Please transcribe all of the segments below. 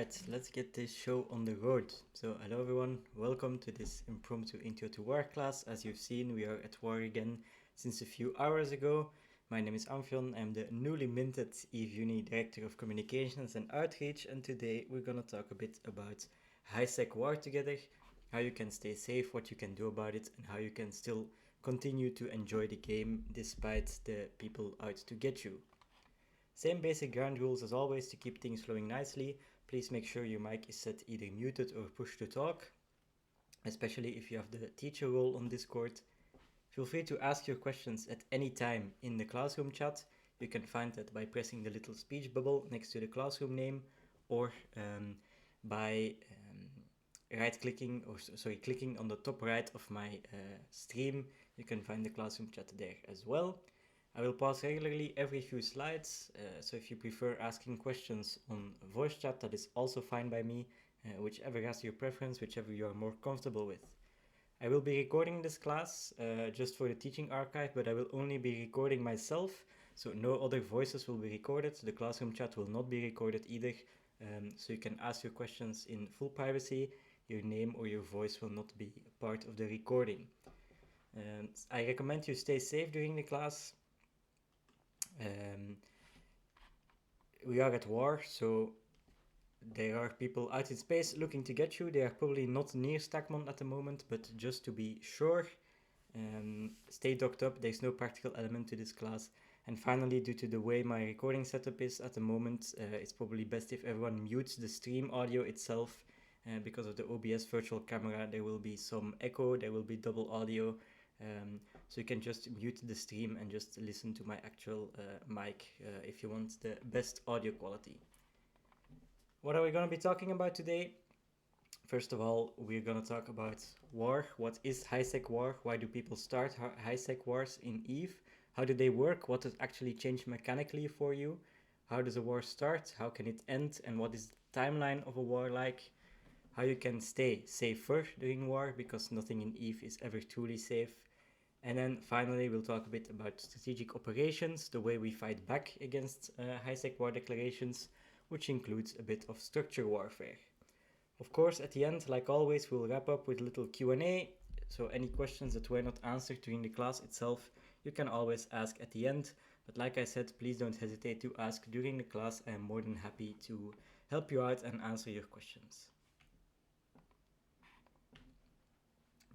Alright, let's get this show on the road. So, hello everyone, welcome to this impromptu Intro to War class. As you've seen, we are at war again since a few hours ago. My name is Amphion, I'm the newly minted Eve Uni Director of Communications and Outreach, and today we're gonna talk a bit about high-sec war together, how you can stay safe, what you can do about it, and how you can still continue to enjoy the game despite the people out to get you. Same basic ground rules as always to keep things flowing nicely. Please make sure your mic is set either muted or push to talk, especially if you have the teacher role on Discord. Feel free to ask your questions at any time in the classroom chat. You can find that by pressing the little speech bubble next to the classroom name, or by clicking on the top right of my stream. You can find the classroom chat there as well. I will pause regularly every few slides, so if you prefer asking questions on voice chat, that is also fine by me, whichever has your preference, whichever you are more comfortable with. I will be recording this class just for the teaching archive, but I will only be recording myself, so no other voices will be recorded. The classroom chat will not be recorded either, so you can ask your questions in full privacy. Your name or your voice will not be part of the recording. I recommend you stay safe during the class. We are at war, so there are people out in space looking to get you. They are probably not near Stackmon at the moment, but just to be sure, stay docked up. There's no practical element to this class. And finally, due to the way my recording setup is at the moment, it's probably best if everyone mutes the stream audio itself. Because of the OBS virtual camera, there will be some echo, there will be double audio. So you can just mute the stream and just listen to my actual mic if you want the best audio quality. What are we going to be talking about today? First of all, we're going to talk about war. What is high-sec war? Why do people start high-sec wars in EVE? How do they work? What does actually change mechanically for you? How does a war start? How can it end? And what is the timeline of a war like? How you can stay safer during war, because nothing in EVE is ever truly safe. And then finally, we'll talk a bit about strategic operations, the way we fight back against high-sec war declarations, which includes a bit of structure warfare. Of course, at the end, like always, we'll wrap up with a little Q&A, so any questions that were not answered during the class itself, you can always ask at the end. But like I said, please don't hesitate to ask during the class. I am more than happy to help you out and answer your questions.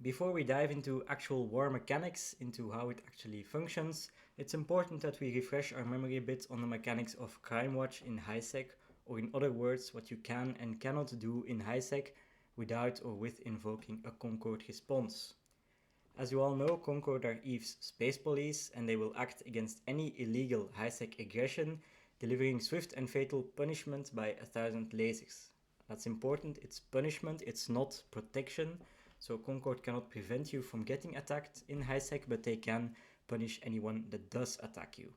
Before we dive into actual war mechanics, into how it actually functions, it's important that we refresh our memory a bit on the mechanics of Crimewatch in high-sec, or in other words, what you can and cannot do in high-sec without or with invoking a Concord response. As you all know, Concord are EVE's space police, and they will act against any illegal high-sec aggression, delivering swift and fatal punishment by 1,000 lasers. That's important, it's punishment, it's not protection. So Concord cannot prevent you from getting attacked in high-sec, but they can punish anyone that does attack you.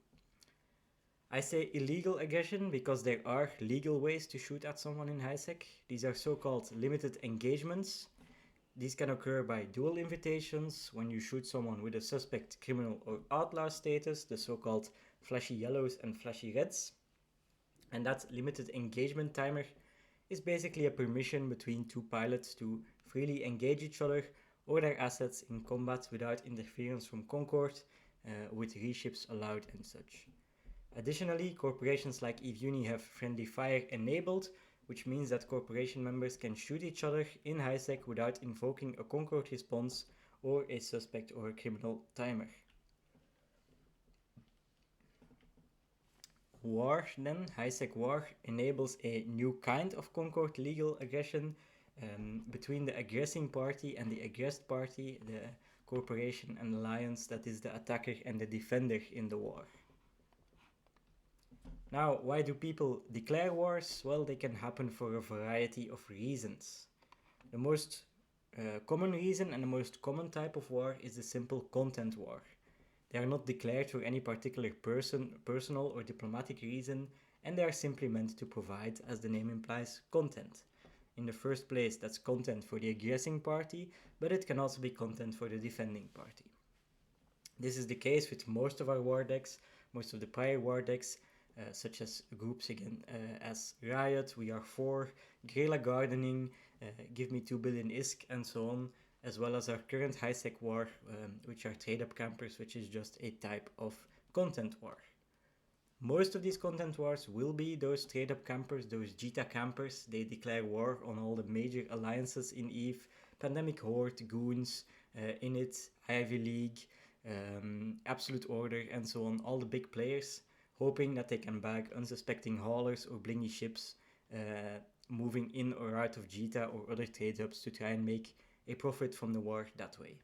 I say illegal aggression because there are legal ways to shoot at someone in high-sec. These are so-called limited engagements. These can occur by dual invitations, when you shoot someone with a suspect, criminal or outlaw status, the so-called flashy yellows and flashy reds. And that limited engagement timer is basically a permission between two pilots to freely engage each other or their assets in combat without interference from Concord, with reships allowed and such. Additionally, corporations like EVE Uni have friendly fire enabled, which means that corporation members can shoot each other in high-sec without invoking a Concord response or a suspect or a criminal timer. War, then, high-sec war, enables a new kind of Concord legal aggression between the aggressing party and the aggressed party, the corporation and alliance that is the attacker and the defender in the war. Now, why do people declare wars? Well, they can happen for a variety of reasons. The most common reason and the most common type of war is the simple content war. They are not declared for any particular personal or diplomatic reason, and they are simply meant to provide, as the name implies, content. In the first place, that's content for the aggressing party, but it can also be content for the defending party. This is the case with most of our war decks, most of the prior war decks, such as groups again as Riot, We Are 4, Guerrilla Gardening, Give Me 2 Billion ISK, and so on, as well as our current high-sec war, which are trade-up campers, which is just a type of content war. Most of these content wars will be those trade-up campers, those Jita campers. They declare war on all the major alliances in EVE, Pandemic Horde, Goons, Init, Ivy League, Absolute Order, and so on, all the big players, hoping that they can bag unsuspecting haulers or blingy ships moving in or out of Jita or other trade hubs to try and make a profit from the war that way.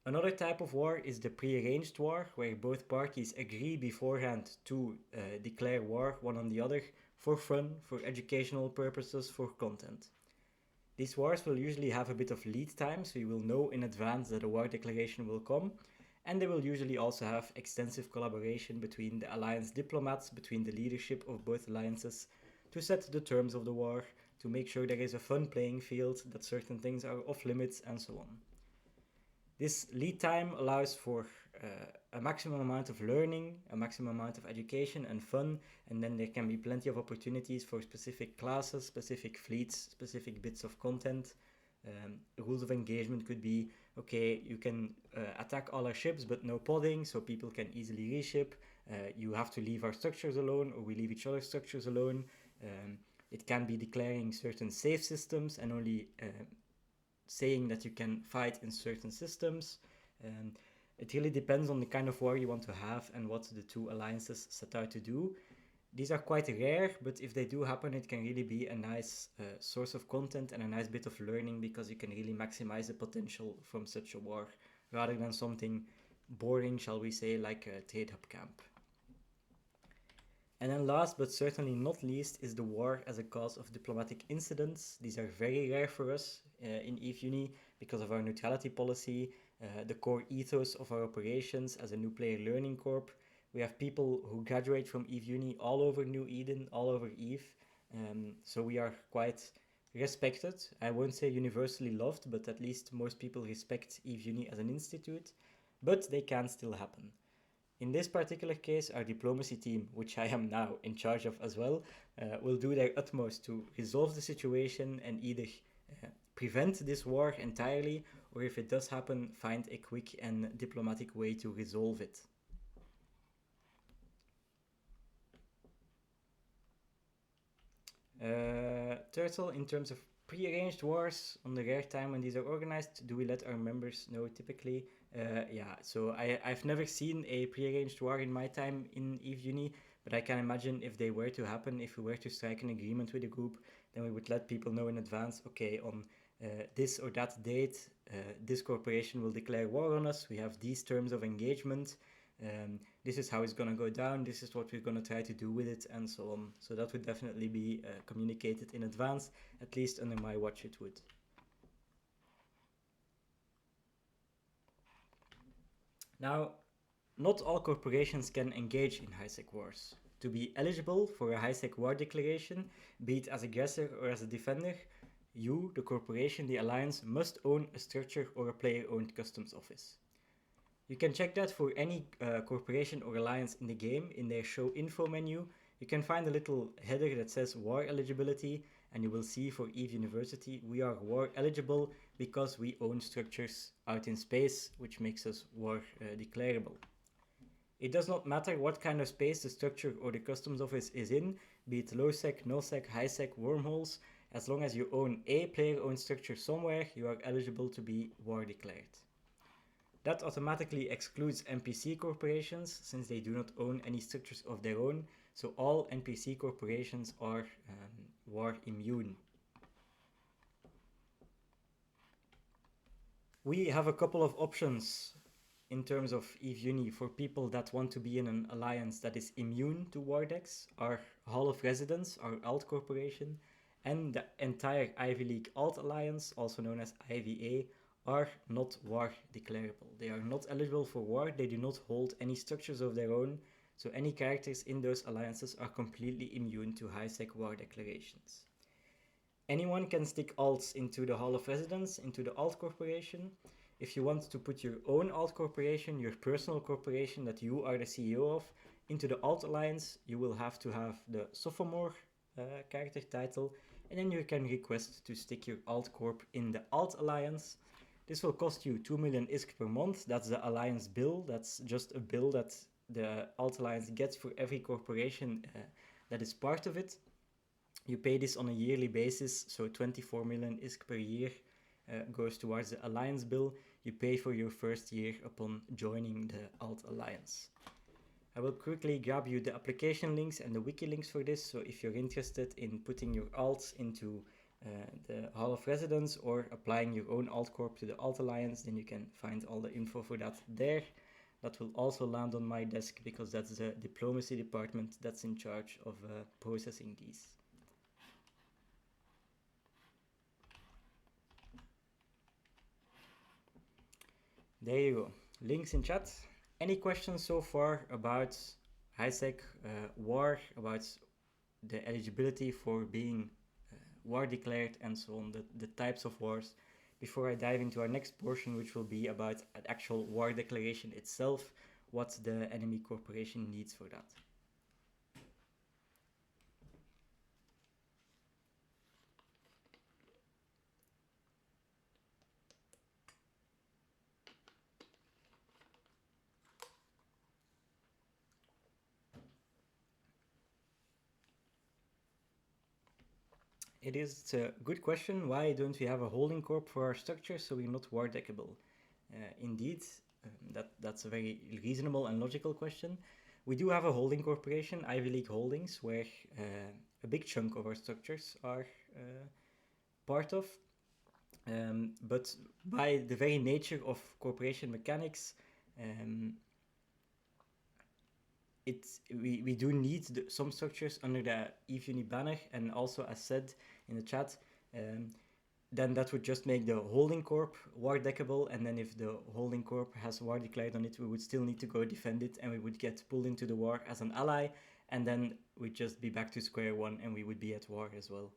Another type of war is the pre-arranged war, where both parties agree beforehand to declare war one on the other for fun, for educational purposes, for content. These wars will usually have a bit of lead time, so you will know in advance that a war declaration will come, and they will usually also have extensive collaboration between the alliance diplomats, between the leadership of both alliances, to set the terms of the war, to make sure there is a fun playing field, that certain things are off limits, and so on. This lead time allows for a maximum amount of learning, a maximum amount of education and fun, and then there can be plenty of opportunities for specific classes, specific fleets, specific bits of content. Rules of engagement could be, okay, you can attack all our ships but no podding, so people can easily reship. You have to leave our structures alone, or we leave each other's structures alone. It can be declaring certain safe systems and only saying that you can fight in certain systems. It really depends on the kind of war you want to have and what the two alliances set out to do. These are quite rare, but if they do happen, it can really be a nice source of content and a nice bit of learning, because you can really maximize the potential from such a war, rather than something boring, shall we say, like a trade hub camp. And then last but certainly not least is the war as a cause of diplomatic incidents. These are very rare for us in EVE Uni because of our neutrality policy, the core ethos of our operations as a new player learning corp. We have people who graduate from EVE Uni all over New Eden, all over EVE. So we are quite respected. I won't say universally loved, but at least most people respect EVE Uni as an institute. But they can still happen. In this particular case, our diplomacy team, which I am now in charge of as well, will do their utmost to resolve the situation and either prevent this war entirely, or if it does happen, find a quick and diplomatic way to resolve it. Turtle, in terms of pre-arranged wars, on the rare time when these are organized, do we let our members know typically? Yeah, so I've never seen a pre-arranged war in my time in EVE Uni, but I can imagine if they were to happen, if we were to strike an agreement with a group, then we would let people know in advance, okay, on this or that date, this corporation will declare war on us, we have these terms of engagement, this is how it's going to go down, this is what we're going to try to do with it, and so on. So that would definitely be communicated in advance, at least under my watch it would. Now, not all corporations can engage in high-sec wars. To be eligible for a high-sec war declaration, be it as aggressor or as a defender, you, the corporation, the alliance, must own a structure or a player-owned customs office. You can check that for any corporation or alliance in the game. In their show info menu, you can find a little header that says war eligibility, and you will see for EVE University we are war eligible because we own structures out in space, which makes us war declarable. It does not matter what kind of space the structure or the customs office is in, be it low sec, null sec, high sec, wormholes, as long as you own a player-owned structure somewhere, you are eligible to be war declared. That automatically excludes NPC corporations, since they do not own any structures of their own, so all NPC corporations are war immune. We have a couple of options in terms of EVE Uni for people that want to be in an alliance that is immune to war decks. Our Hall of Residence, our alt corporation, and the entire Ivy League alt alliance, also known as IVA, are not war declarable. They are not eligible for war, they do not hold any structures of their own, so any characters in those alliances are completely immune to high-sec war declarations. Anyone can stick alts into the Hall of Residence, into the alt corporation. If you want to put your own alt corporation, your personal corporation that you are the CEO of, into the alt alliance, you will have to have the sophomore character title, and then you can request to stick your alt corp in the alt alliance. This will cost you 2 million ISK per month. That's the alliance bill. That's just a bill that the alt alliance gets for every corporation that is part of it. You pay this on a yearly basis, so 24 million ISK per year goes towards the alliance bill. You pay for your first year upon joining the alt alliance. I will quickly grab you the application links and the wiki links for this, so if you're interested in putting your alts into the Hall of Residence or applying your own alt corp to the alt alliance, then you can find all the info for that there. That will also land on my desk because that's the diplomacy department that's in charge of processing these. There you go, links in chat. Any questions so far about HiSec war, about the eligibility for being war declared and so on, the types of wars, before I dive into our next portion, which will be about an actual war declaration itself, what the enemy corporation needs for that. It's a good question. Why don't we have a holding corp for our structure so we're not war deckable? Indeed, that's a very reasonable and logical question. We do have a holding corporation, Ivy League Holdings, where a big chunk of our structures are part of. But by the very nature of corporation mechanics, we do need some structures under the Eve Uni banner, and also as said in the chat, then that would just make the holding corp war deckable, and then if the holding corp has war declared on it, we would still need to go defend it, and we would get pulled into the war as an ally, and then we'd just be back to square one and we would be at war as well.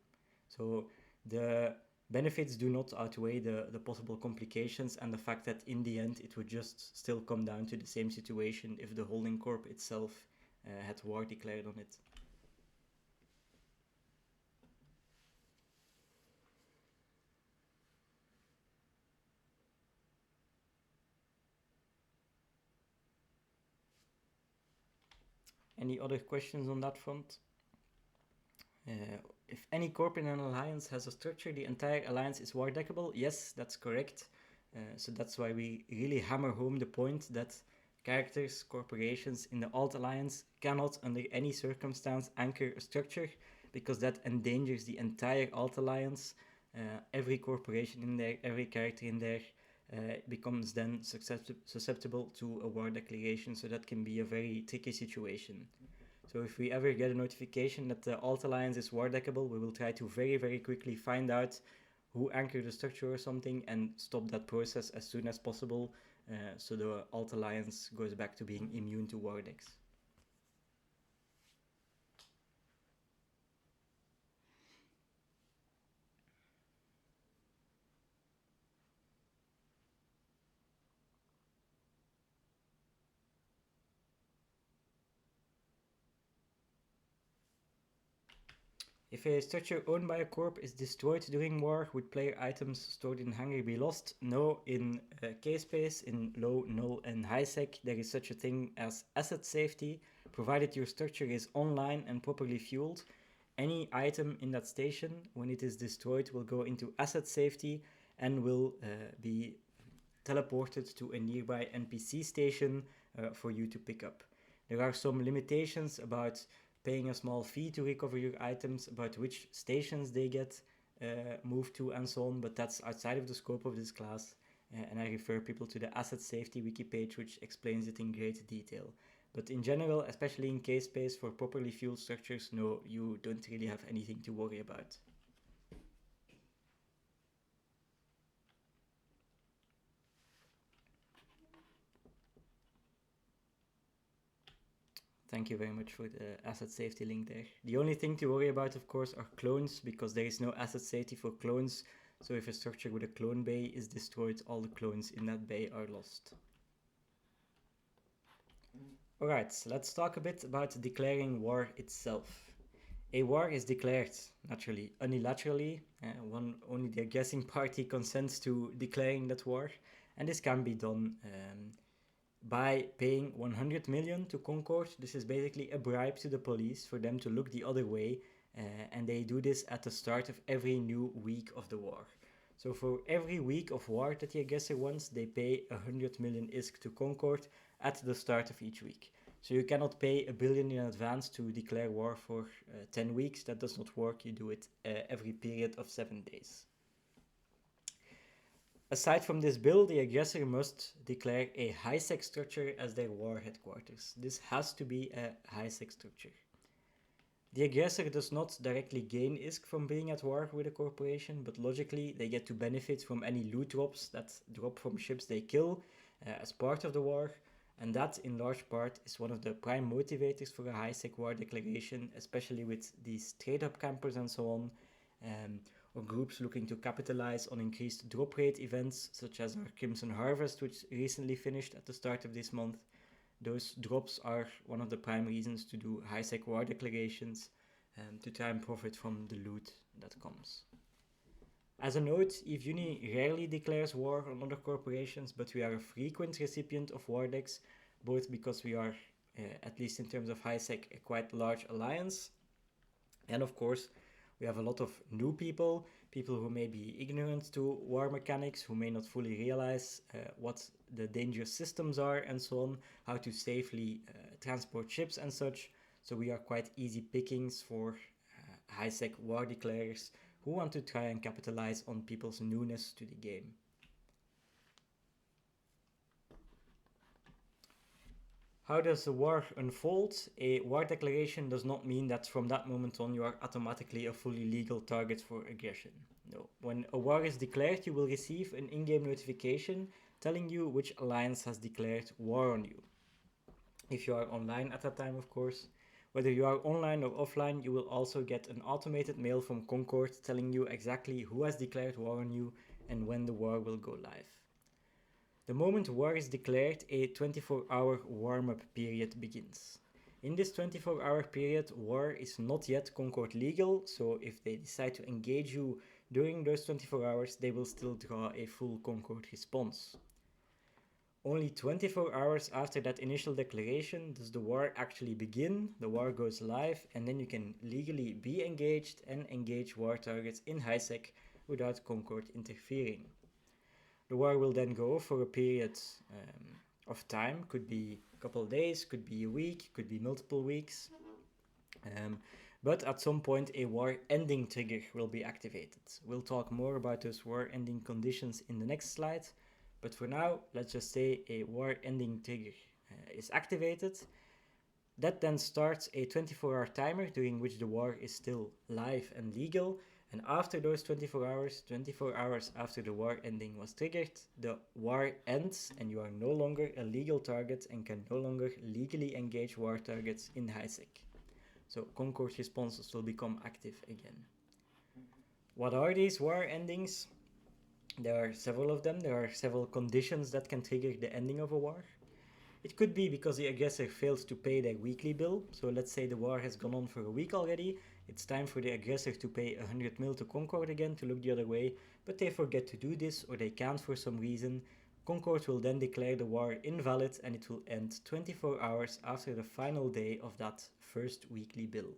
So the benefits do not outweigh the possible complications, and the fact that in the end it would just still come down to the same situation if the holding corp itself had war declared on it. Any other questions on that front? If any corp in an alliance has a structure, the entire alliance is war deckable. Yes, that's correct. So that's why we really hammer home the point that characters, corporations in the alt alliance cannot under any circumstance anchor a structure, because that endangers the entire alt alliance. Every corporation in there, every character in there becomes then susceptible to a war declaration, so that can be a very tricky situation. So if we ever get a notification that the alt alliance is war deckable, we will try to very, very quickly find out who anchored the structure or something and stop that process as soon as possible, so the alt alliance goes back to being immune to war decks. If a structure owned by a corp is destroyed during war, would player items stored in hangar be lost? No, in K-Space, in low, null and high sec, there is such a thing as asset safety. Provided your structure is online and properly fueled, any item in that station, when it is destroyed, will go into asset safety and will be teleported to a nearby NPC station for you to pick up. There are some limitations about paying a small fee to recover your items, about which stations they get moved to and so on, but that's outside of the scope of this class, and I refer people to the asset safety wiki page, which explains it in great detail. But in general, especially in K-Space, for properly fueled structures, no, you don't really have anything to worry about. Thank you very much for the asset safety link there. The only thing to worry about, of course, are clones, because there is no asset safety for clones. So if a structure with a clone bay is destroyed, all the clones in that bay are lost. Alright, so let's talk a bit about declaring war itself. A war is declared, naturally, unilaterally. Only the aggressing party consents to declaring that war, and this can be done by paying 100 million to Concord. This is basically a bribe to the police for them to look the other way, and they do this at the start of every new week of the war. So for every week of war that the aggressor wants, they pay 100 million ISK to Concord at the start of each week. So you cannot pay a billion in advance to declare war for 10 weeks. That does not work. You do it every period of 7 days. Aside from this bill, the aggressor must declare a high-sec structure as their war headquarters. This has to be a high-sec structure. The aggressor does not directly gain ISK from being at war with a corporation, but logically they get to benefit from any loot drops that drop from ships they kill as part of the war, and that in large part is one of the prime motivators for a high-sec war declaration, especially with these trade-up campers and so on, or groups looking to capitalize on increased drop rate events such as our Crimson Harvest, which recently finished at the start of this month. Those drops are one of the prime reasons to do high-sec war declarations, to try and profit from the loot that comes. As a note, EVE Uni rarely declares war on other corporations, but we are a frequent recipient of war decks, both because we are, at least in terms of high-sec, a quite large alliance, and of course we have a lot of new people who may be ignorant to war mechanics, who may not fully realize what the dangerous systems are and so on, how to safely transport ships and such. So we are quite easy pickings for high-sec war declarers who want to try and capitalize on people's newness to the game. How does the war unfold? A war declaration does not mean that from that moment on you are automatically a fully legal target for aggression. No. When a war is declared, you will receive an in-game notification telling you which alliance has declared war on you. If you are online at that time, of course. Whether you are online or offline, you will also get an automated mail from Concord telling you exactly who has declared war on you and when the war will go live. The moment war is declared, a 24-hour warm-up period begins. In this 24-hour period, war is not yet Concord legal, so if they decide to engage you during those 24 hours, they will still draw a full Concord response. Only 24 hours after that initial declaration does the war actually begin, the war goes live, and then you can legally be engaged and engage war targets in high-sec without Concord interfering. The war will then go for a period of time, could be a couple of days, could be a week, could be multiple weeks. But at some point a war ending trigger will be activated. We'll talk more about those war ending conditions in the next slide, but for now let's just say a war ending trigger is activated. That then starts a 24-hour timer during which the war is still live and legal. And after those 24 hours after the war ending was triggered, the war ends and you are no longer a legal target and can no longer legally engage war targets in high-sec. So Concord responses will become active again. What are these war endings? There are several of them. There are several conditions that can trigger the ending of a war. It could be because the aggressor failed to pay their weekly bill. So let's say the war has gone on for a week already. It's time for the aggressor to pay 100 mil to Concord again to look the other way, but they forget to do this or they can't for some reason. Concord will then declare the war invalid and it will end 24 hours after the final day of that first weekly bill.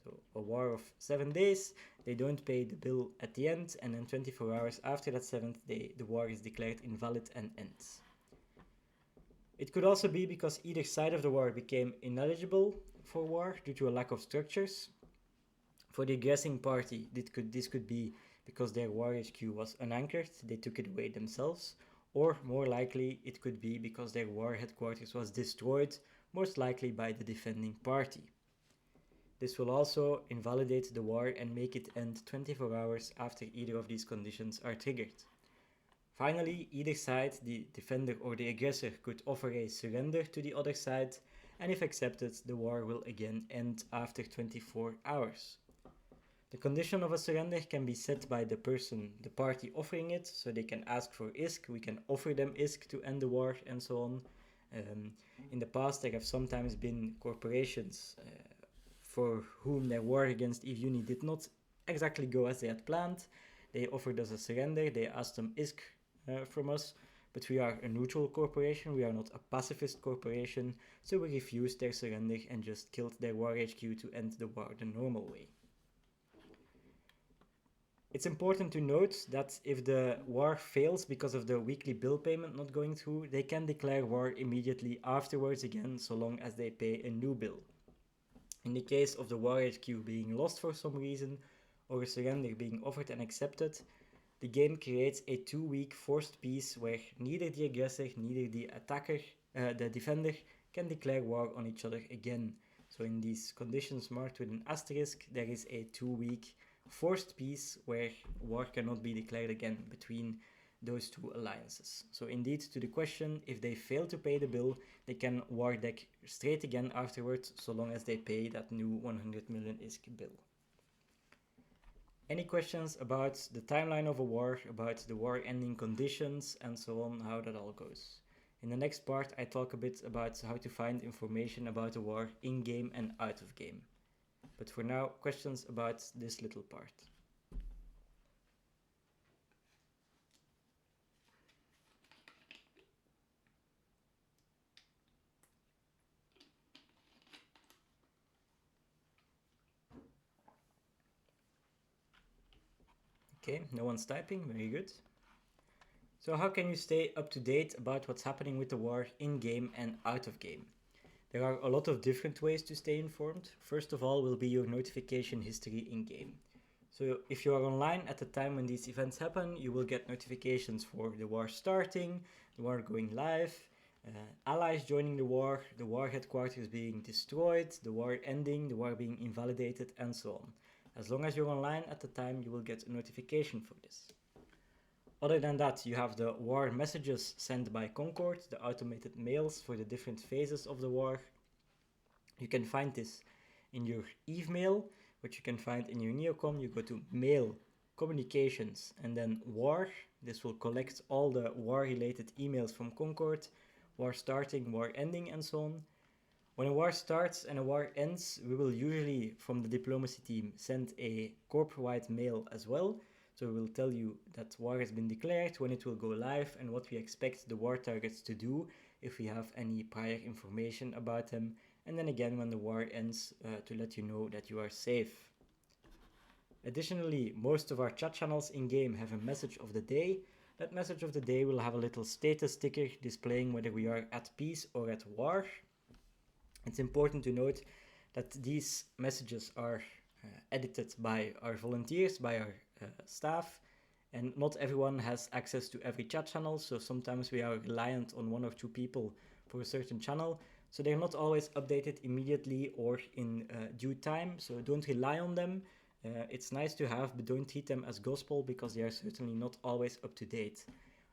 So a war of 7 days, they don't pay the bill at the end, and then 24 hours after that 7th day, the war is declared invalid and ends. It could also be because either side of the war became ineligible for war due to a lack of structures. For the aggressing party, this could be because their war HQ was unanchored, they took it away themselves, or more likely it could be because their war headquarters was destroyed, most likely by the defending party. This will also invalidate the war and make it end 24 hours after either of these conditions are triggered. Finally, either side, the defender or the aggressor, could offer a surrender to the other side, and if accepted, the war will again end after 24 hours. The condition of a surrender can be set by the party offering it, so they can ask for ISK, we can offer them ISK to end the war and so on. In the past, there have sometimes been corporations for whom their war against Eve Uni did not exactly go as they had planned. They offered us a surrender, they asked some ISK from us, but we are a neutral corporation, we are not a pacifist corporation, so we refused their surrender and just killed their war HQ to end the war the normal way. It's important to note that if the war fails because of the weekly bill payment not going through, they can declare war immediately afterwards again, so long as they pay a new bill. In the case of the war HQ being lost for some reason, or a surrender being offered and accepted, the game creates a 2-week forced peace where neither the aggressor, neither the attacker, the defender can declare war on each other again. So in these conditions marked with an asterisk, there is a 2-week forced peace where war cannot be declared again between those two alliances. So indeed, to the question, if they fail to pay the bill, they can war deck straight again afterwards, so long as they pay that new 100 million ISK bill. Any questions about the timeline of a war, about the war ending conditions, and so on, how that all goes? In the next part, I talk a bit about how to find information about a war in-game and out of game. But for now, questions about this little part. Okay, no one's typing, very good. So how can you stay up to date about what's happening with the war in-game and out of game? There are a lot of different ways to stay informed. First of all will be your notification history in-game. So if you are online at the time when these events happen, you will get notifications for the war starting, the war going live, allies joining the war headquarters being destroyed, the war ending, the war being invalidated, and so on. As long as you're online at the time, you will get a notification for this. Other than that, you have the war messages sent by Concord, the automated mails for the different phases of the war. You can find this in your Eve mail, which you can find in your Neocom. You go to Mail, Communications, and then War. This will collect all the war-related emails from Concord, war starting, war ending, and so on. When a war starts and a war ends, we will usually, from the diplomacy team, send a corp-wide mail as well. So we will tell you that war has been declared, when it will go live, and what we expect the war targets to do if we have any prior information about them. And then again, when the war ends, to let you know that you are safe. Additionally, most of our chat channels in-game have a message of the day. That message of the day will have a little status sticker displaying whether we are at peace or at war. It's important to note that these messages are edited by our volunteers, by our staff, and not everyone has access to every chat channel, so sometimes we are reliant on 1 or 2 people for a certain channel, so they're not always updated immediately or in due time, so don't rely on them. It's nice to have, but don't treat them as gospel because they are certainly not always up to date.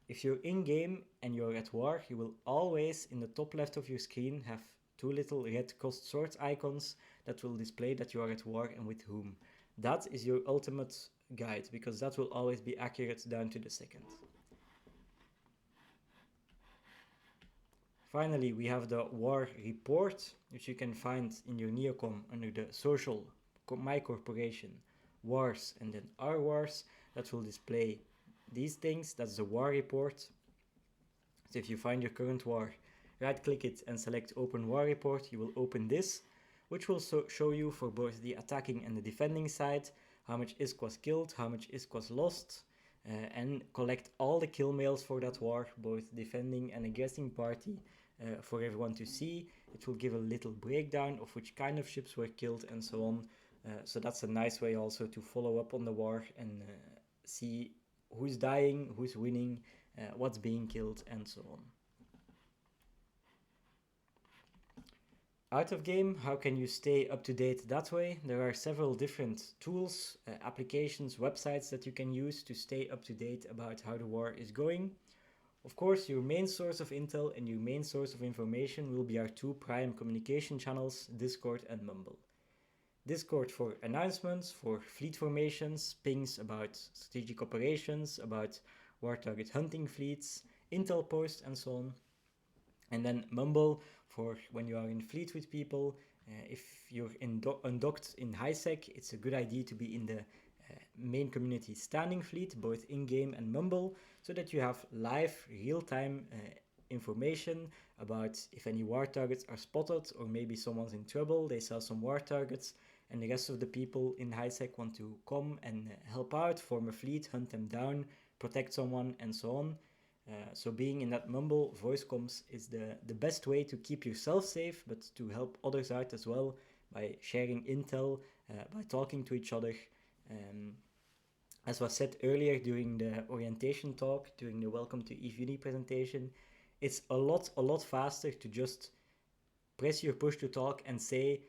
If you're in-game and you're at war, you will always, in the top left of your screen, have 2 little red crossed swords icons that will display that you are at war and with whom. That is your ultimate guide, because that will always be accurate down to the second. Finally, we have the war report, which you can find in your Neocom under the social, my corporation, wars, and then our wars. That will display these things. That's the war report. So if you find your current war, right click it and select open war report, you will open this, which will show you for both the attacking and the defending side how much ISK was killed, how much ISK was lost, and collect all the kill mails for that war, both defending and aggressing party, for everyone to see. It will give a little breakdown of which kind of ships were killed and so on. So that's a nice way also to follow up on the war and see who's dying, who's winning, what's being killed, and so on. Out of game, how can you stay up to date that way? There are several different tools, applications, websites that you can use to stay up to date about how the war is going. Of course, your main source of intel and your main source of information will be our 2 prime communication channels, Discord and Mumble. Discord for announcements, for fleet formations, pings about strategic operations, about war target hunting fleets, intel posts, and so on. And then mumble for when you are in fleet with people. If you're undocked in highsec, it's a good idea to be in the main community standing fleet, both in-game and mumble, so that you have live, real-time information about if any war targets are spotted, or maybe someone's in trouble, they sell some war targets, and the rest of the people in highsec want to come and help out, form a fleet, hunt them down, protect someone, and so on. So being in that mumble voice comms is the best way to keep yourself safe, but to help others out as well by sharing intel, by talking to each other. As was said earlier during the orientation talk, during the Welcome to EVE Uni presentation, it's a lot faster to just press your push to talk and say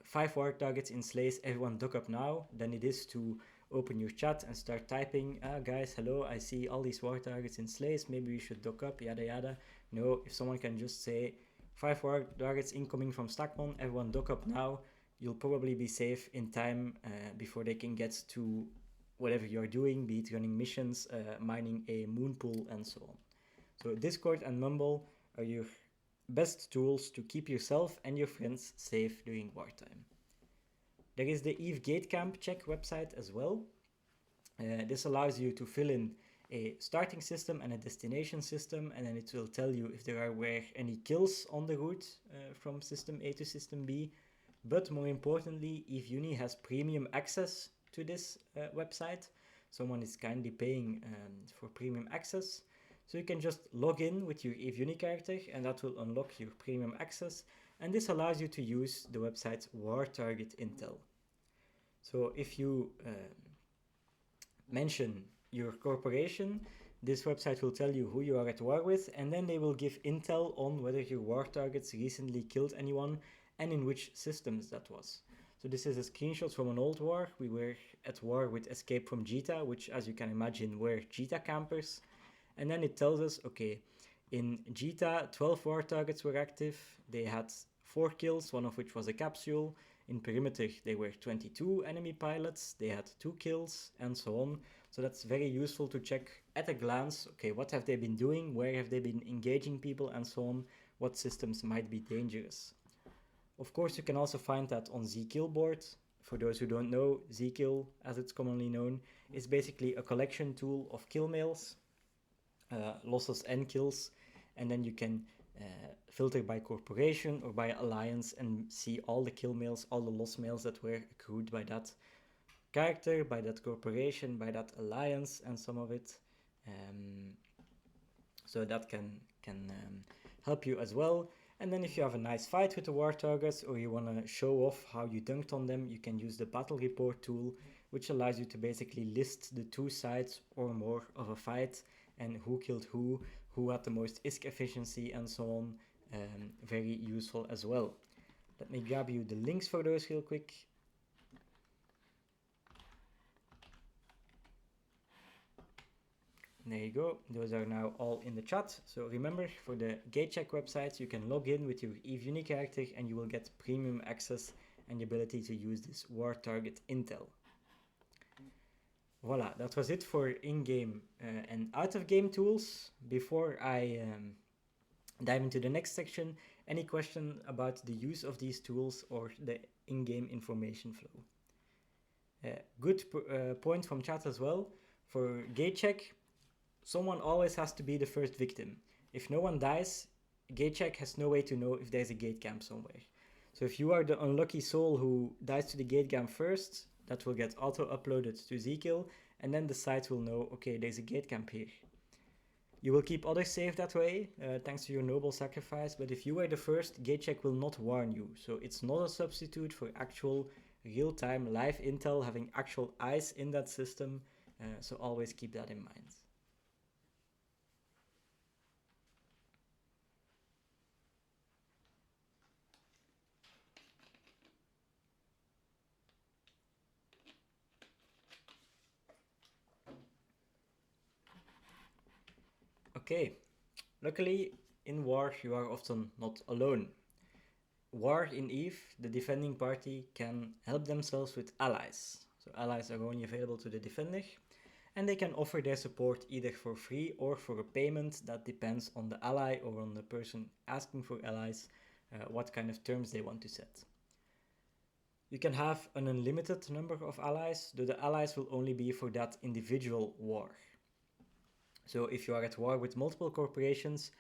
5 war targets in Slays, everyone duck up now, than it is to open your chat and start typing, guys, hello, I see all these war targets in Slays, maybe we should duck up, yada yada. No, if someone can just say 5 war targets incoming from Stackmon, everyone duck up now, you'll probably be safe in time before they can get to whatever you're doing, be it running missions, mining a moon pool, and so on. So Discord and Mumble are your best tools to keep yourself and your friends safe during wartime. There is the EVE Gate Camp check website as well. This allows you to fill in a starting system and a destination system, and then it will tell you if there were any kills on the route from system A to system B. But more importantly, EVE Uni has premium access to this website. Someone is kindly paying for premium access. So you can just log in with your EVE Uni character, and that will unlock your premium access. And this allows you to use the website's war target intel. So if you mention your corporation, this website will tell you who you are at war with, and then they will give intel on whether your war targets recently killed anyone and in which systems that was. So this is a screenshot from an old war. We were at war with Escape from Jita, which, as you can imagine, were Jita campers. And then it tells us, okay, in Jita, 12 war targets were active. They had 4 kills, one of which was a capsule. In Perimeter, there were 22 enemy pilots. They had 2 kills, and so on. So that's very useful to check at a glance, okay, what have they been doing? Where have they been engaging people, and so on? What systems might be dangerous? Of course, you can also find that on zKillboard. For those who don't know, zkill, as it's commonly known, is basically a collection tool of kill mails, losses and kills, and then you can filter by corporation or by alliance and see all the kill mails, all the loss mails that were accrued by that character, by that corporation, by that alliance, and some of it. So that can help you as well. And then if you have a nice fight with the war targets, or you want to show off how you dunked on them, you can use the battle report tool, which allows you to basically list the 2 sides or more of a fight and who killed who had the most ISK efficiency, and so on. Very useful as well. Let me grab you the links for those real quick. There you go, those are now all in the chat. So remember, for the gate check websites, you can log in with your EVE Uni character and you will get premium access and the ability to use this war target intel. Voila, that was it for in-game and out-of-game tools. Before I dive into the next section, any question about the use of these tools or the in-game information flow? Good point from chat as well. For gate check, someone always has to be the first victim. If no one dies, gate check has no way to know if there's a gate camp somewhere. So if you are the unlucky soul who dies to the gate camp first, that will get auto-uploaded to zkill, and then the site will know, okay, there's a gate camp here. You will keep others safe that way, thanks to your noble sacrifice, but if you are the first, gate check will not warn you. So it's not a substitute for actual real-time live intel, having actual eyes in that system, so always keep that in mind. Okay, luckily in war you are often not alone. War in EVE, the defending party can help themselves with allies. So allies are only available to the defender. and they can offer their support either for free or for a payment. That depends on the ally or on the person asking for allies, what kind of terms they want to set. You can have an unlimited number of allies, though the allies will only be for that individual war. So if you are at war with multiple corporations,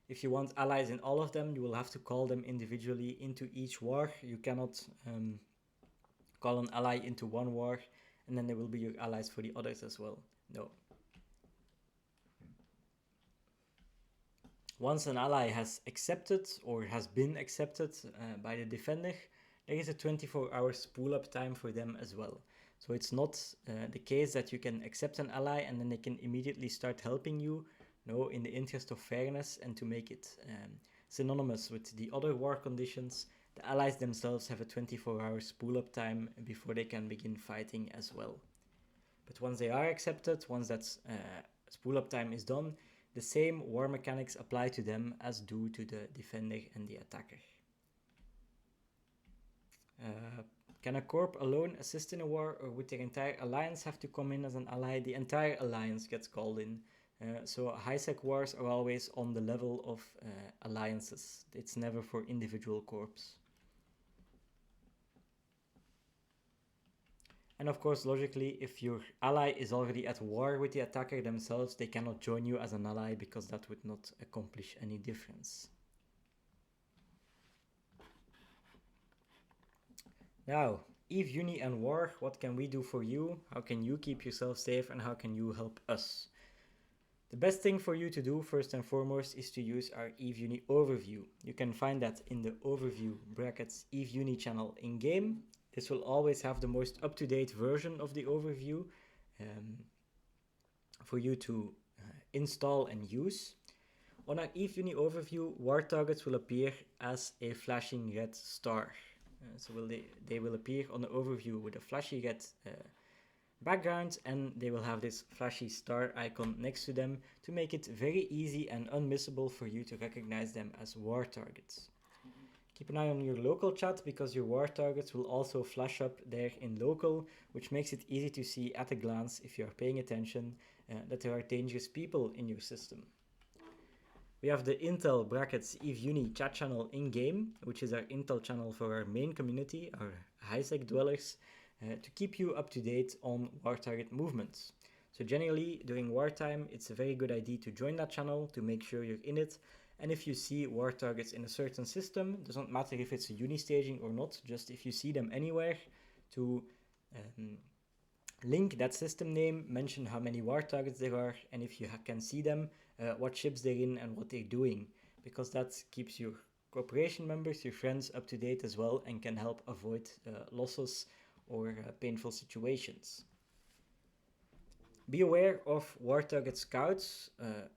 if you want allies in all of them, you will have to call them individually into each war. You cannot call an ally into one war and then they will be your allies for the others as well. No. Once an ally has accepted or has been accepted by the defender, there is a 24-hour spool-up time for them as well. So it's not the case that you can accept an ally and then they can immediately start helping you. No, in the interest of fairness and to make it synonymous with the other war conditions, the allies themselves have a 24-hour spool-up time before they can begin fighting as well. But once they are accepted, once that spool-up time is done, the same war mechanics apply to them as do to the defender and the attacker. Can a corp alone assist in a war, or would their entire alliance have to come in as an ally? The entire alliance gets called in. So high-sec wars are always on the level of alliances. It's never for individual corps. And of course, logically, if your ally is already at war with the attacker themselves, they cannot join you as an ally because that would not accomplish any difference. Now, Eve, Uni and War, what can we do for you? How can you keep yourself safe and how can you help us? The best thing for you to do, first and foremost, is to use our Eve Uni overview. You can find that in the overview brackets Eve Uni channel in-game. This will always have the most up-to-date version of the overview for you to install and use. On our Eve Uni overview, war targets will appear as a flashing red star. So they will appear on the overview with a flashy red background, and they will have this flashy star icon next to them to make it very easy and unmissable for you to recognize them as war targets. Keep an eye on your local chat because your war targets will also flash up there in local, which makes it easy to see at a glance, if you are paying attention, that there are dangerous people in your system. We have the Intel brackets Eve Uni chat channel in-game, which is our Intel channel for our main community, our high-sec dwellers, to keep you up to date on war target movements. So generally, during wartime, it's a very good idea to join that channel to make sure you're in it. And if you see war targets in a certain system, doesn't matter if it's a uni staging or not, just if you see them anywhere, to link that system name, mention how many war targets there are, and if you can see them, what ships they're in and what they're doing, because that keeps your corporation members, your friends up to date as well, and can help avoid losses or painful situations. Be aware of war target scouts,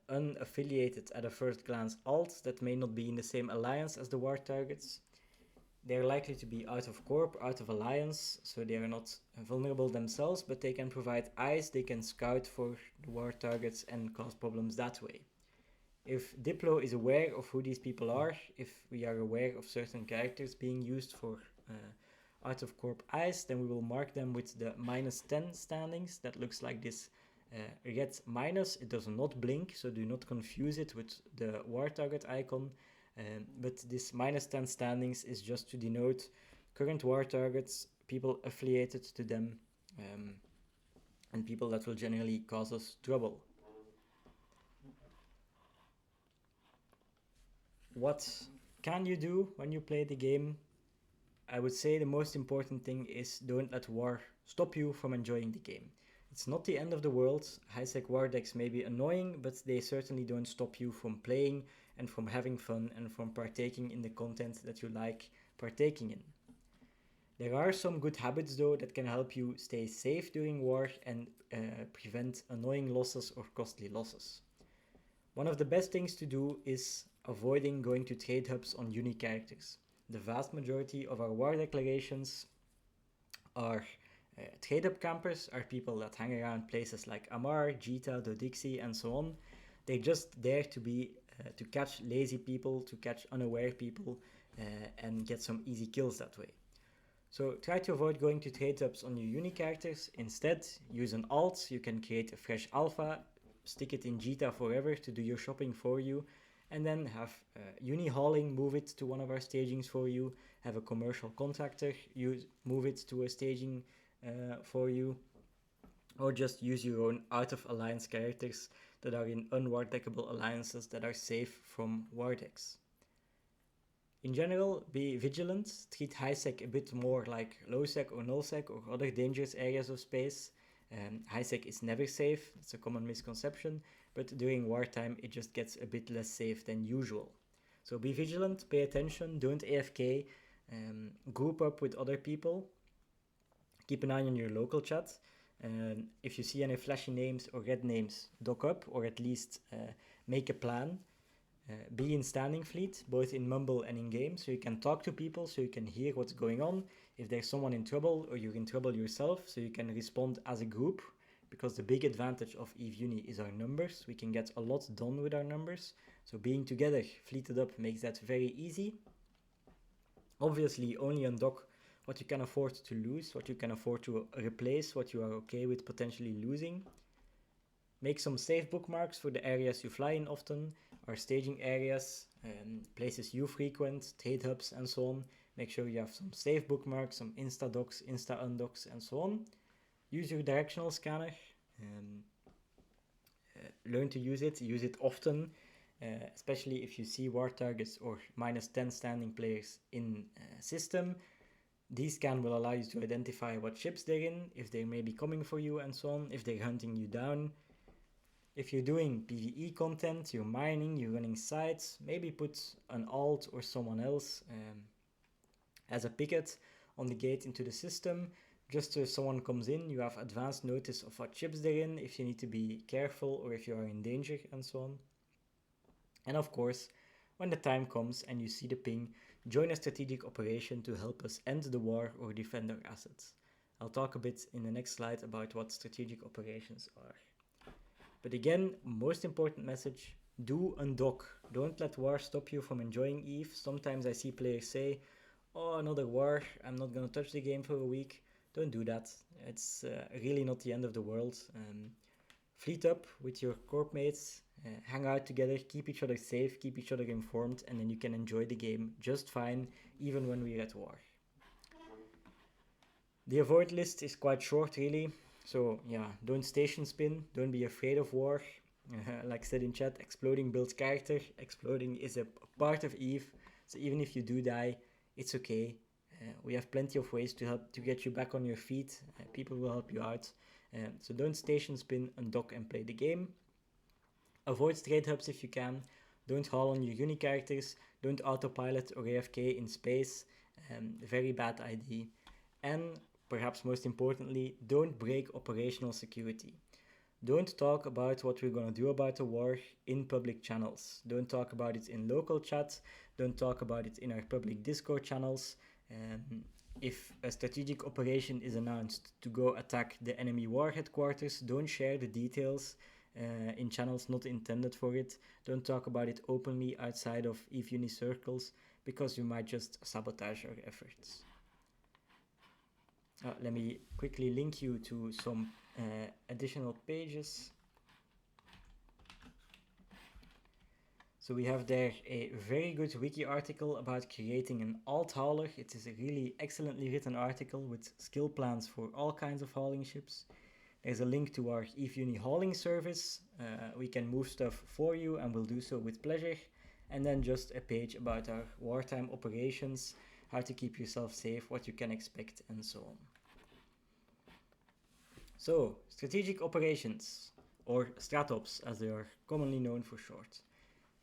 unaffiliated at a first glance alts that may not be in the same alliance as the war targets. They're likely to be out of corp, out of alliance, so they are not vulnerable themselves, but they can provide eyes, they can scout for the war targets and cause problems that way. If Diplo is aware of who these people are, if we are aware of certain characters being used for out of corp eyes, then we will mark them with the -10 standings. That looks like this red minus. It does not blink, so do not confuse it with the war target icon. But this -10 standings is just to denote current war targets, people affiliated to them, and people that will generally cause us trouble. What can you do when you play the game? I would say the most important thing is don't let war stop you from enjoying the game. It's not the end of the world. High-sec war decks may be annoying, but they certainly don't stop you from playing and from having fun and from partaking in the content that you like partaking in. There are some good habits though that can help you stay safe during war and prevent annoying losses or costly losses. One of the best things to do is avoiding going to trade hubs on uni characters. The vast majority of our war declarations are trade hub campers, are people that hang around places like Amar, Jita, Dodixie, and so on. They're just there to be to catch lazy people, to catch unaware people, and get some easy kills that way. So try to avoid going to trade hubs on your uni characters. Instead, use an alt. You can create a fresh alpha, stick it in Jita forever to do your shopping for you, and then have uni hauling move it to one of our stagings for you, have a commercial contractor move it to a staging for you, or just use your own out of alliance characters that are in unwar deckable alliances that are safe from war decks. In general, be vigilant, treat high sec a bit more like low sec or null sec or other dangerous areas of space. High sec is never safe, it's a common misconception, but during wartime it just gets a bit less safe than usual. So be vigilant, pay attention, don't AFK, group up with other people, keep an eye on your local chat. If you see any flashy names or red names, dock up or at least make a plan. Be in standing fleet, both in Mumble and in game, so you can talk to people, so you can hear what's going on. If there's someone in trouble or you're in trouble yourself, so you can respond as a group, because the big advantage of EVE Uni is our numbers. We can get a lot done with our numbers, so being together, fleeted up, makes that very easy. Obviously, only undock what you can afford to lose, what you can afford to replace, what you are okay with potentially losing. Make some safe bookmarks for the areas you fly in often, or staging areas, places you frequent, trade hubs and so on. Make sure you have some safe bookmarks, some insta docks, insta undocks and so on. Use your directional scanner. Learn to use it often, especially if you see war targets or -10 standing players in system. This scan will allow you to identify what ships they're in, if they may be coming for you and so on, if they're hunting you down. If you're doing PvE content, you're mining, you're running sites, maybe put an alt or someone else as a picket on the gate into the system, just so if someone comes in, you have advanced notice of what ships they're in, if you need to be careful or if you are in danger and so on. And of course, when the time comes and you see the ping, join a strategic operation to help us end the war or defend our assets. I'll talk a bit in the next slide about what strategic operations are. But again, most important message, do undock. Don't let war stop you from enjoying EVE. Sometimes I see players say, oh, another war, I'm not gonna touch the game for a week. Don't do that. It's really not the end of the world. Fleet up with your corp mates, hang out together, keep each other safe, keep each other informed, and then you can enjoy the game just fine, even when we're at war. The avoid list is quite short, really. So yeah, don't station spin, don't be afraid of war. Like I said in chat, exploding builds character. Exploding is a part of EVE, so even if you do die, it's okay. We have plenty of ways to help to get you back on your feet. People will help you out. So don't station spin, undock and play the game. Avoid trade hubs if you can. Don't haul on your uni characters. Don't autopilot or AFK in space. Very bad idea. And perhaps most importantly, don't break operational security. Don't talk about what we're going to do about the war in public channels. Don't talk about it in local chat. Don't talk about it in our public Discord channels. If a strategic operation is announced to go attack the enemy war headquarters, don't share the details in channels not intended for it. Don't talk about it openly outside of EVE Uni circles, because you might just sabotage our efforts. Let me quickly link you to some additional pages. So we have there a very good wiki article about creating an alt hauler. It is a really excellently written article with skill plans for all kinds of hauling ships. There's a link to our EVE Uni hauling service. We can move stuff for you and we'll do so with pleasure. And then just a page about our wartime operations, how to keep yourself safe, what you can expect, and so on. So, strategic operations, or stratops as they are commonly known for short.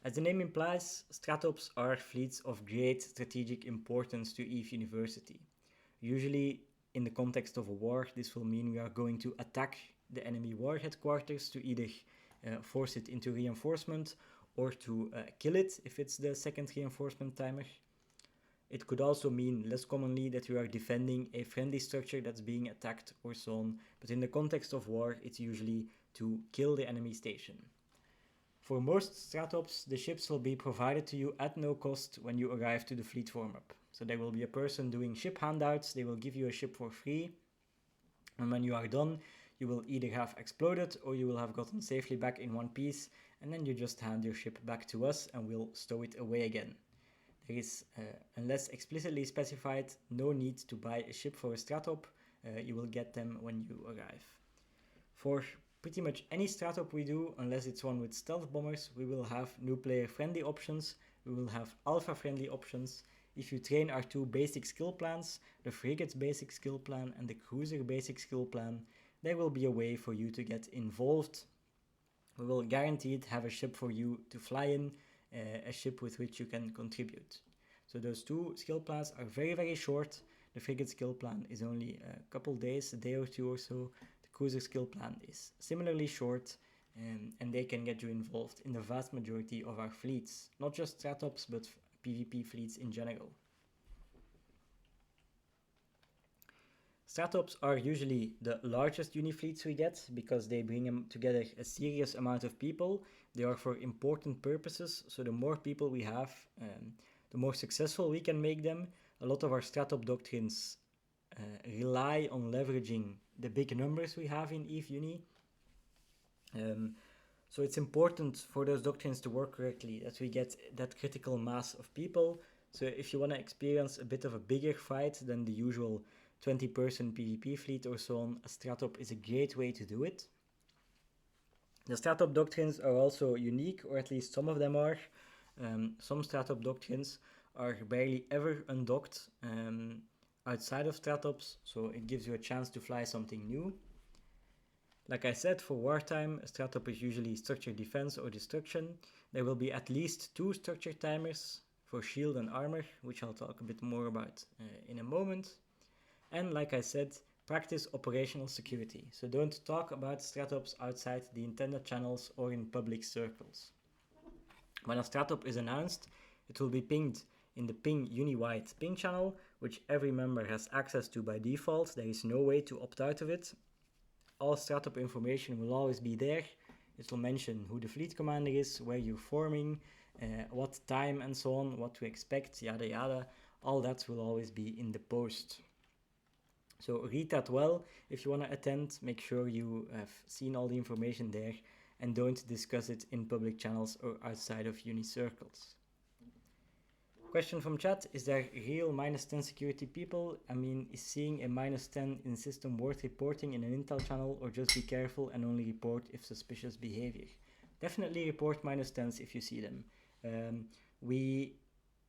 As the name implies, stratops are fleets of great strategic importance to EVE University. Usually, in the context of a war, this will mean we are going to attack the enemy war headquarters to either force it into reinforcement or to kill it if it's the second reinforcement timer. It could also mean, less commonly, that we are defending a friendly structure that's being attacked or so on, but in the context of war, it's usually to kill the enemy station. For most stratops, the ships will be provided to you at no cost when you arrive to the fleet warm-up. So there will be a person doing ship handouts, they will give you a ship for free, and when you are done, you will either have exploded or you will have gotten safely back in one piece, and then you just hand your ship back to us and we'll stow it away again. There is, unless explicitly specified, no need to buy a ship for a stratop. You will get them when you arrive. For pretty much any stratop we do, unless it's one with stealth bombers, we will have new player friendly options, we will have alpha friendly options. If you train our two basic skill plans, the frigate's basic skill plan and the cruiser basic skill plan, there will be a way for you to get involved. We will guaranteed have a ship for you to fly in, a ship with which you can contribute. So those two skill plans are very, very short. The frigate skill plan is only a couple days, a day or two or so. The cruiser skill plan is similarly short, and they can get you involved in the vast majority of our fleets, not just stratops, but PvP fleets in general. Stratops are usually the largest unifleets we get because they bring together a serious amount of people. They are for important purposes, so the more people we have, the more successful we can make them. A lot of our stratop doctrines rely on leveraging the big numbers we have in EVE Uni. So it's important for those doctrines to work correctly, that we get that critical mass of people. So if you want to experience a bit of a bigger fight than the usual 20-person PvP fleet or so on, a stratop is a great way to do it. The stratop doctrines are also unique, or at least some of them are. Some stratop doctrines are barely ever undocked outside of stratops, so it gives you a chance to fly something new. Like I said, for wartime, a stratop is usually structure defense or destruction. There will be at least 2 structure timers for shield and armor, which I'll talk a bit more about in a moment. And like I said, practice operational security. So don't talk about stratops outside the intended channels or in public circles. When a stratop is announced, it will be pinged in the ping uni-wide ping channel, which every member has access to by default. There is no way to opt out of it. All stratop information will always be there. It will mention who the fleet commander is, where you're forming, what time and so on, what to expect, yada yada. All that will always be in the post. So read that well. If you want to attend, make sure you have seen all the information there and don't discuss it in public channels or outside of uni circles. Question from chat, is there real -10 security people? I mean, is seeing a -10 in system worth reporting in an intel channel, or just be careful and only report if suspicious behavior? Definitely report -10s if you see them. We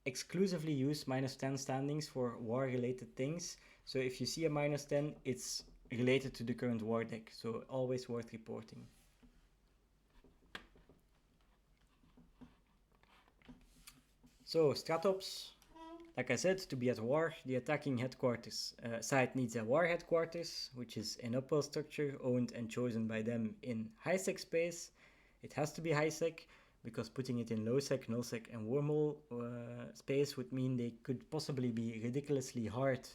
exclusively use -10 standings for war related things, so if you see a -10, it's related to the current war deck, so always worth reporting. So stratops, like I said, to be at war, the attacking headquarters side needs a war headquarters, which is an upwell structure owned and chosen by them in high-sec space. It has to be high-sec, because putting it in low-sec, null-sec and wormhole space would mean they could possibly be ridiculously hard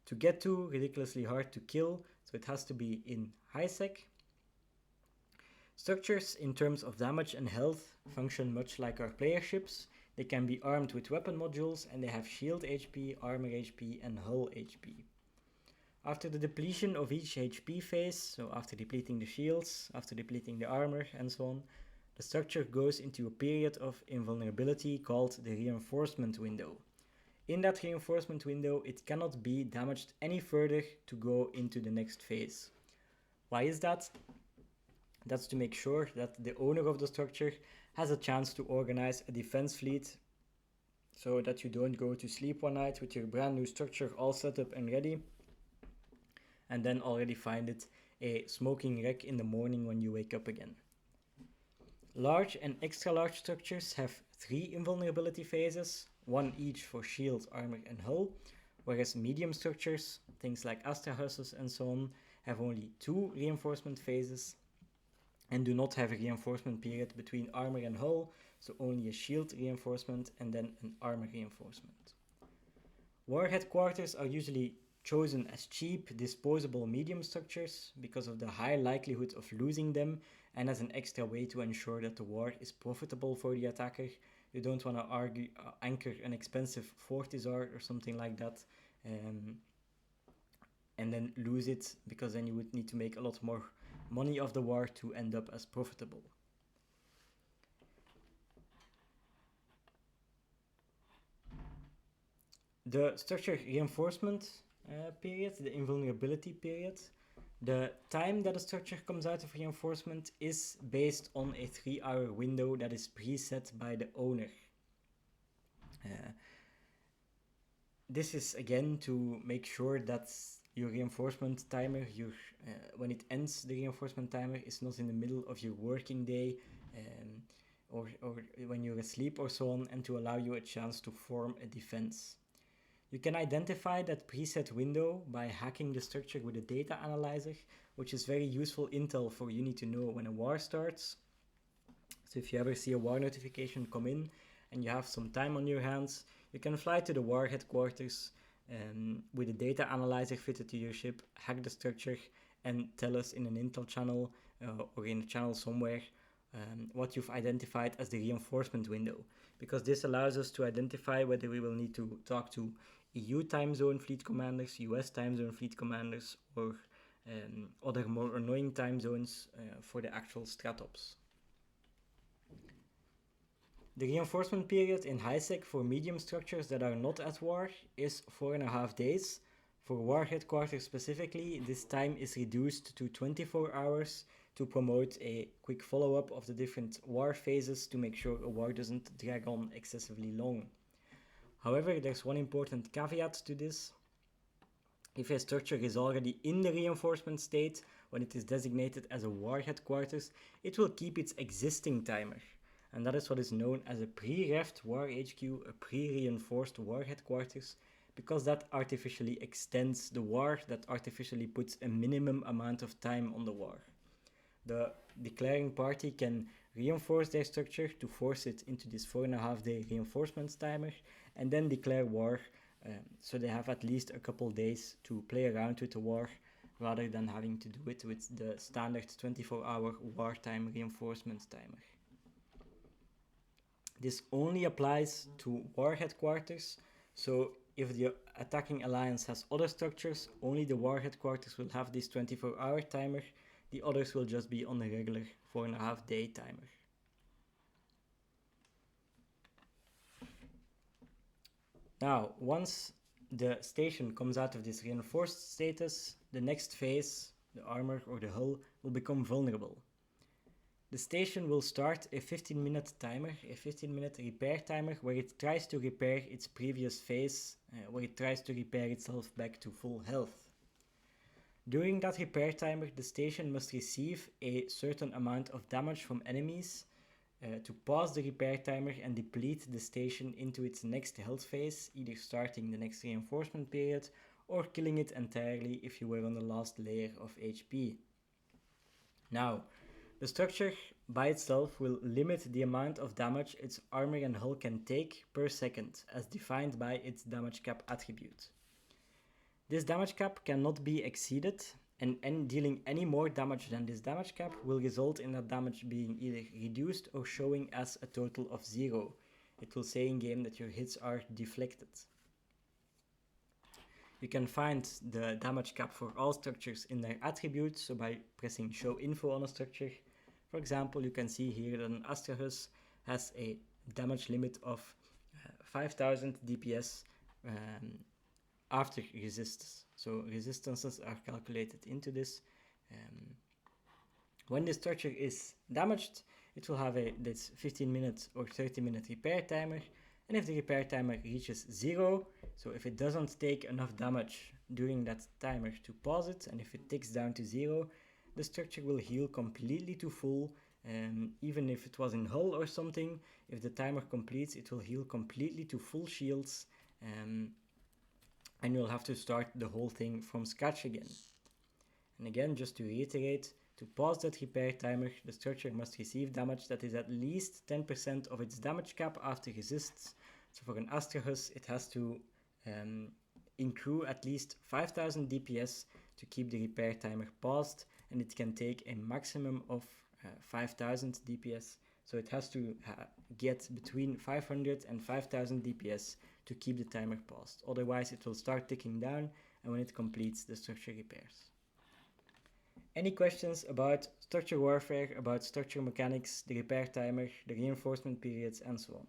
to get to, ridiculously hard to kill, so it has to be in high-sec. Structures, in terms of damage and health, function much like our player ships. They can be armed with weapon modules, and they have shield HP, armor HP and hull HP. After the depletion of each HP phase, so after depleting the shields, after depleting the armor and so on, the structure goes into a period of invulnerability called the reinforcement window. In that reinforcement window, it cannot be damaged any further to go into the next phase. Why is that? That's to make sure that the owner of the structure has a chance to organize a defense fleet, so that you don't go to sleep one night with your brand new structure all set up and ready, and then already find it a smoking wreck in the morning when you wake up again. Large and extra large structures have 3 invulnerability phases, 1 each for shield, armor and hull, whereas medium structures, things like Astra houses and so on, have only 2 reinforcement phases and do not have a reinforcement period between armor and hull, so only a shield reinforcement and then an armor reinforcement. War headquarters are usually chosen as cheap, disposable medium structures because of the high likelihood of losing them and as an extra way to ensure that the war is profitable for the attacker. You don't want to anchor an expensive fortizar or something like that, and then lose it, because then you would need to make a lot more money of the war to end up as profitable. The structure reinforcement period, the invulnerability period, the time that a structure comes out of reinforcement is based on a 3-hour window that is preset by the owner. This is again to make sure that your reinforcement timer, when it ends, the reinforcement timer is not in the middle of your working day, or when you're asleep or so on, and to allow you a chance to form a defense. You can identify that preset window by hacking the structure with a data analyzer, which is very useful intel for you need to know when a war starts. So if you ever see a war notification come in and you have some time on your hands, you can fly to the war headquarters with a data analyzer fitted to your ship, hack the structure, and tell us in an intel channel or in a channel somewhere what you've identified as the reinforcement window, because this allows us to identify whether we will need to talk to EU time zone fleet commanders, US time zone fleet commanders, or other more annoying time zones for the actual stratops. The reinforcement period in HiSec for medium structures that are not at war is 4.5 days. For war headquarters specifically, this time is reduced to 24 hours to promote a quick follow-up of the different war phases to make sure a war doesn't drag on excessively long. However, there's one important caveat to this. If a structure is already in the reinforcement state when it is designated as a war headquarters, it will keep its existing timer. And that is what is known as a pre-revved war HQ, a pre-reinforced war headquarters, because that artificially extends the war, that artificially puts a minimum amount of time on the war. The declaring party can reinforce their structure to force it into this 4.5 day reinforcement timer, and then declare war, so they have at least a couple days to play around with the war, rather than having to do it with the standard 24-hour wartime reinforcement timer. This only applies to war headquarters, so if the attacking alliance has other structures, only the war headquarters will have this 24-hour timer, the others will just be on a regular 4.5 day timer. Now, once the station comes out of this reinforced status, the next phase, the armor or the hull, will become vulnerable. The station will start a 15-minute timer, a 15-minute repair timer, where it tries to repair its previous phase, where it tries to repair itself back to full health. During that repair timer, the station must receive a certain amount of damage from enemies to pause the repair timer and deplete the station into its next health phase, either starting the next reinforcement period or killing it entirely if you were on the last layer of HP. Now, the structure by itself will limit the amount of damage its armor and hull can take per second, as defined by its damage cap attribute. This damage cap cannot be exceeded, and dealing any more damage than this damage cap will result in that damage being either reduced or showing as a total of 0. It will say in game that your hits are deflected. You can find the damage cap for all structures in their attributes, so by pressing show info on a structure. For example, you can see here that an Astrahus has a damage limit of 5000 DPS after resistance. So resistances are calculated into this. When the structure is damaged, it will have this 15-minute or 30-minute repair timer, and if the repair timer reaches 0, so if it doesn't take enough damage during that timer to pause it, and if it ticks down to 0, the structure will heal completely to full. Even if it was in hull or something, if the timer completes, it will heal completely to full shields, and you'll have to start the whole thing from scratch again. And again, just to reiterate, to pause that repair timer, the structure must receive damage that is at least 10% of its damage cap after resists. So for an Astrahus, it has to accrue at least 5000 DPS to keep the repair timer paused, and it can take a maximum of 5000 DPS. So it has to get between 500 and 5000 DPS to keep the timer paused. Otherwise it will start ticking down, and when it completes, the structure repairs. Any questions about structure warfare, about structure mechanics, the repair timer, the reinforcement periods, and so on?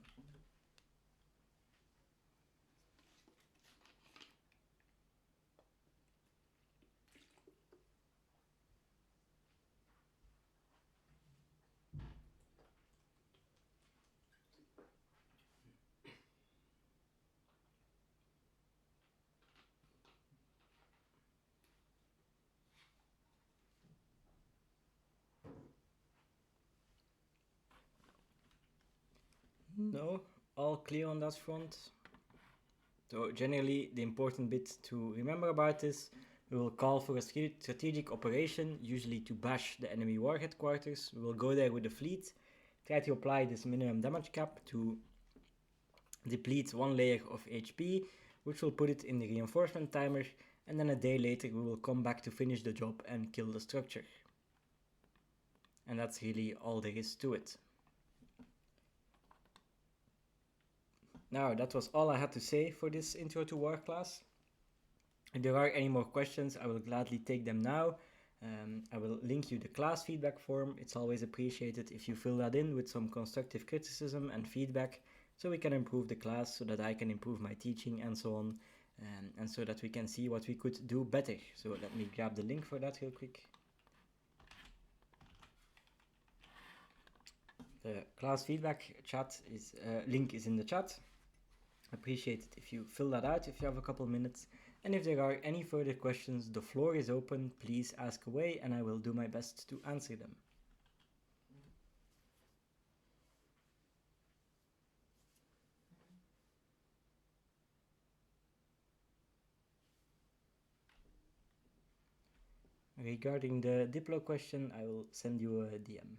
No, all clear on that front. So generally, the important bit to remember about this, we will call for a strategic operation, usually to bash the enemy war headquarters. We will go there with the fleet, try to apply this minimum damage cap to deplete one layer of HP, which will put it in the reinforcement timer, and then a day later we will come back to finish the job and kill the structure. And that's really all there is to it. Now, that was all I had to say for this Intro to War class. If there are any more questions, I will gladly take them now. I will link you the class feedback form. It's always appreciated if you fill that in with some constructive criticism and feedback, so we can improve the class, so that I can improve my teaching and so on, and so that we can see what we could do better. So let me grab the link for that real quick. The class feedback chat is link is in the chat. Appreciate it if you fill that out if you have a couple minutes. And if there are any further questions, the floor is open. Please ask away and I will do my best to answer them. Regarding the Diplo question, I will send you a DM.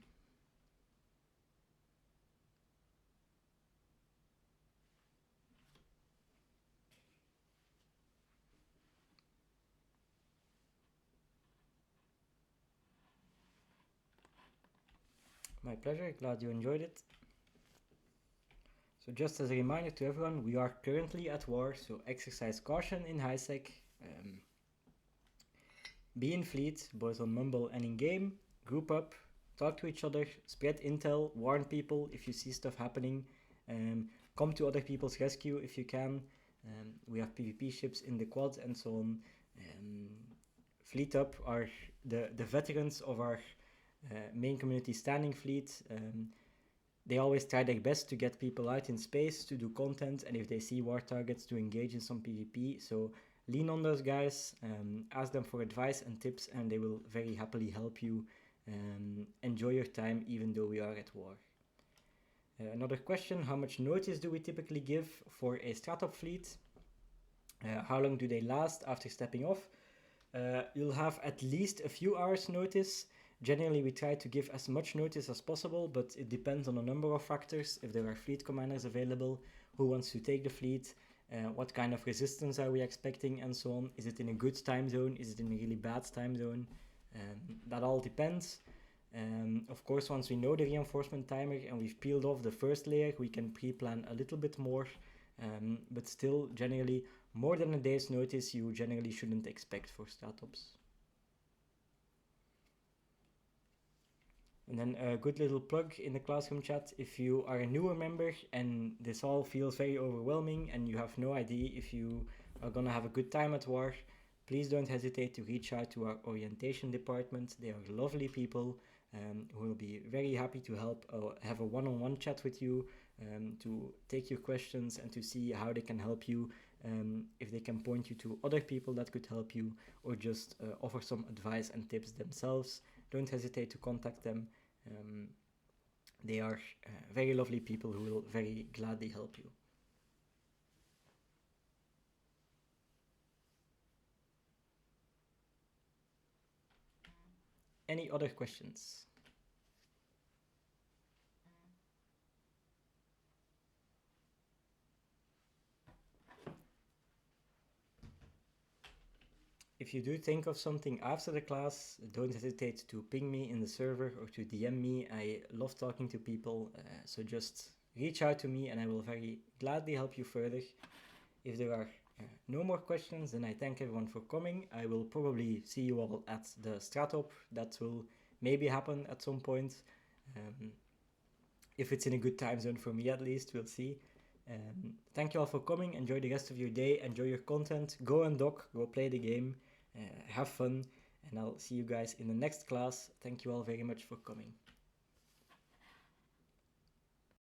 My pleasure, glad you enjoyed it. So just as a reminder to everyone, we are currently at war, so exercise caution in high sec. Be in fleet, both on Mumble and in game. Group up, talk to each other, spread intel, warn people if you see stuff happening. Come to other people's rescue if you can. We have PvP ships in the quad and so on. Fleet up are the veterans of our main community standing fleet. They always try their best to get people out in space to do content, and if they see war targets, to engage in some PvP. So lean on those guys, ask them for advice and tips, and they will very happily help you enjoy your time even though we are at war. Another question, how much notice do we typically give for a Stratop fleet? How long do they last after stepping off? You'll have at least a few hours notice. Generally, we try to give as much notice as possible, but it depends on a number of factors. If there are fleet commanders available, who wants to take the fleet, what kind of resistance are we expecting, and so on. Is it in a good time zone? Is it in a really bad time zone? That all depends. Of course, once we know the reinforcement timer and we've peeled off the first layer, we can pre-plan a little bit more. But still, generally, more than a day's notice you generally shouldn't expect for Stratops. And then a good little plug in the classroom chat, if you are a newer member and this all feels very overwhelming and you have no idea if you are gonna have a good time at war, please don't hesitate to reach out to our orientation department. They are lovely people who will be very happy to help have a one-on-one chat with you, to take your questions and to see how they can help you, if they can point you to other people that could help you, or just offer some advice and tips themselves. Don't hesitate to contact them. They are very lovely people who will very gladly help you. Any other questions? if you do think of something after the class, don't hesitate to ping me in the server or to DM me. I love talking to people, so just reach out to me and I will very gladly help you further. If there are no more questions, then I thank everyone for coming. I will probably see you all at the Stratop. That will maybe happen at some point. If it's in a good time zone for me at least, we'll see. Thank you all for coming. Enjoy the rest of your day. Enjoy your content. Go and dock. Go play the game. Have fun. And I'll see you guys in the next class. Thank you all very much for coming.